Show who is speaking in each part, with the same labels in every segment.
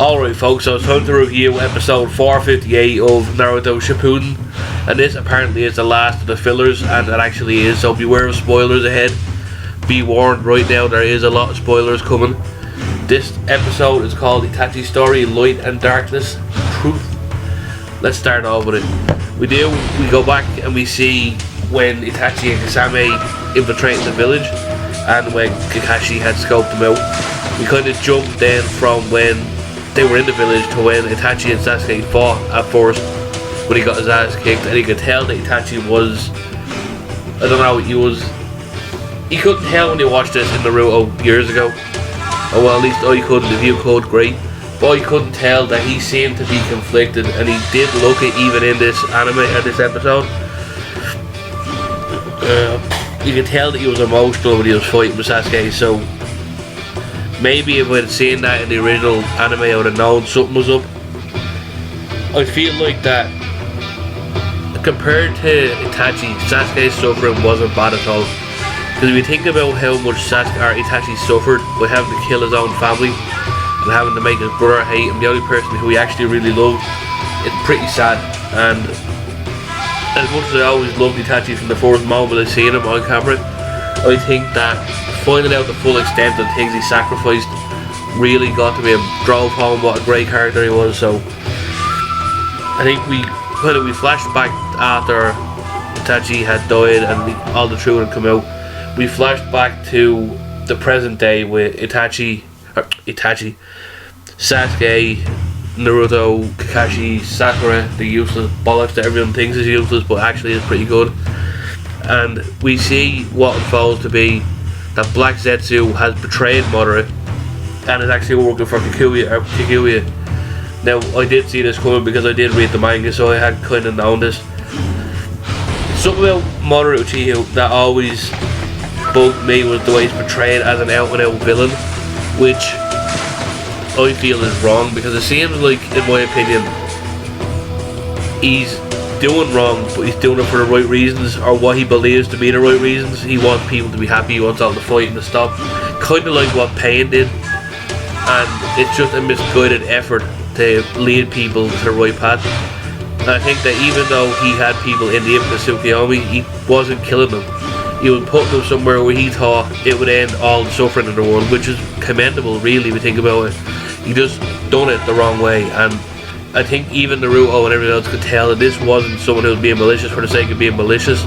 Speaker 1: Alright folks, so it's time to review episode 458 of Naruto Shippuden, and this apparently is the last of the fillers, and it actually is, so beware of spoilers ahead. Be warned right now, there is a lot of spoilers coming. This episode is called Itachi Story, Light and Darkness, Truth. Let's start off with it. We go back and we see when Itachi and Kasame infiltrated the village, and when Kakashi had scoped them out. We kind of jumped then from when they were in the village to when Itachi and Sasuke fought at first, when he got his ass kicked, and you could tell that Itachi was, I don't know, you couldn't tell when you watched this in Naruto years ago. Oh well, at least I couldn't. If you could, great. But I couldn't tell that he seemed to be conflicted, and he did look it even in this anime and this episode. You could tell that he was emotional when he was fighting with Sasuke, so maybe if I'd seen that in the original anime, I would have known something was up. I feel like that compared to Itachi, Sasuke's suffering wasn't bad at all. Because if you think about how much Itachi suffered by having to kill his own family and having to make his brother hate him, the only person who he actually really loved, it's pretty sad. And as much as I always loved Itachi from the first moment I seen him on camera, I think that finding out the full extent of the things he sacrificed really got to me and drove home what a great character he was. So I think we flashed back after Itachi had died and all the truth had come out. We flashed back to the present day with Itachi, Sasuke, Naruto, Kakashi, Sakura, the useless bollocks that everyone thinks is useless but actually is pretty good. And we see what unfolds to be that Black Zetsu has betrayed Madara and is actually working for Kaguya. Now, I did see this coming because I did read the manga, so I had kind of known this. Something about Madara Uchiha that always bugged me was the way he's portrayed as an out-and-out villain, which I feel is wrong, because it seems like, in my opinion, he's doing wrong, but he's doing it for the right reasons, or what he believes to be the right reasons. He wants people to be happy, he wants all the fighting to stop, kind of like what Pain did, and it's just a misguided effort to lead people to the right path. And I think that even though he had people in the infamous Tsukuyomi, he wasn't killing them. He was putting them somewhere where he thought it would end all the suffering in the world, which is commendable really if you think about it. He just done it the wrong way, and I think even Naruto and everyone else could tell that this wasn't someone who was being malicious for the sake of being malicious.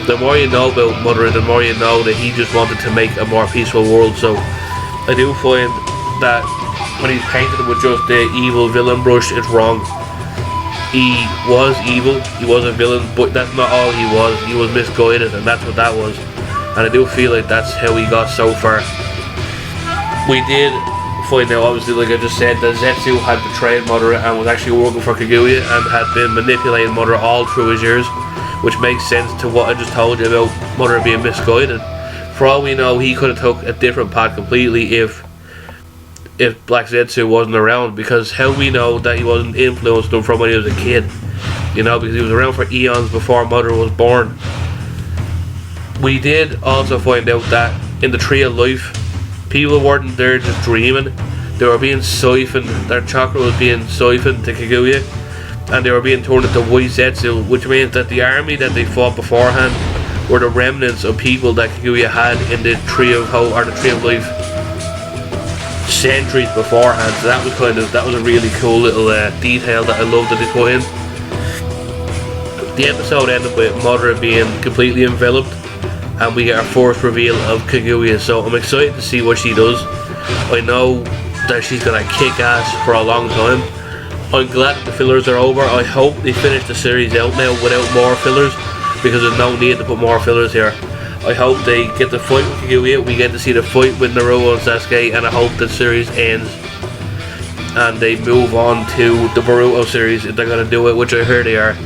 Speaker 1: The more you know about Madara, the more you know that he just wanted to make a more peaceful world. So I do find that when he's painted with just the evil villain brush, it's wrong. He was evil, he was a villain, but that's not all he was. He was misguided, and that's what that was. And I do feel like that's how he got so far. We did find out, obviously, like I just said, that Zetsu had betrayed Madara and was actually working for Kaguya and had been manipulating Madara all through his years, which makes sense to what I just told you about Madara being misguided. For all we know, he could have took a different path completely if Black Zetsu wasn't around, because how we know that he wasn't influenced him from when he was a kid, you know, because he was around for eons before Madara was born. We did also find out that in the Tree of Life, people weren't there just dreaming, they were being siphoned, their chakra was being siphoned to Kaguya, and they were being turned into white Zetsu, which means that the army that they fought beforehand were the remnants of people that Kaguya had in the Tree of Hope, or the Tree of Life, centuries beforehand. So that was a really cool little detail that I love that they put in. The episode ended with Madara being completely enveloped, and we get our first reveal of Kaguya, so I'm excited to see what she does. I know that she's gonna kick ass for a long time. I'm glad that the fillers are over. I hope they finish the series out now without more fillers, because there's no need to put more fillers here. I hope they get the fight with Kaguya, we get to see the fight with Naruto and Sasuke, and I hope the series ends and they move on to the Boruto series if they're gonna do it, which I heard they are.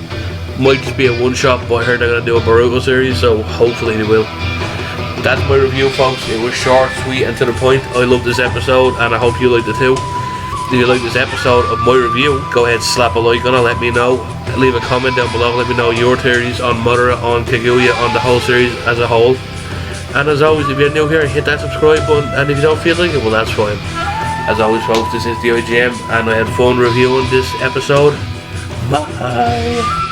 Speaker 1: Might just be a one-shot, but I heard they're gonna do a Boruto series, so hopefully they will. That's my review, folks. It was short, sweet, and to the point. I love this episode, and I hope you liked it too. If you like this episode of my review, go ahead, slap a like on it, let me know. Leave a comment down below, let me know your theories on Madara, on Kaguya, on the whole series as a whole. And as always, if you're new here, hit that subscribe button, and if you don't feel like it, well, that's fine. As always, folks, this is the IGM, and I had fun reviewing this episode. Bye.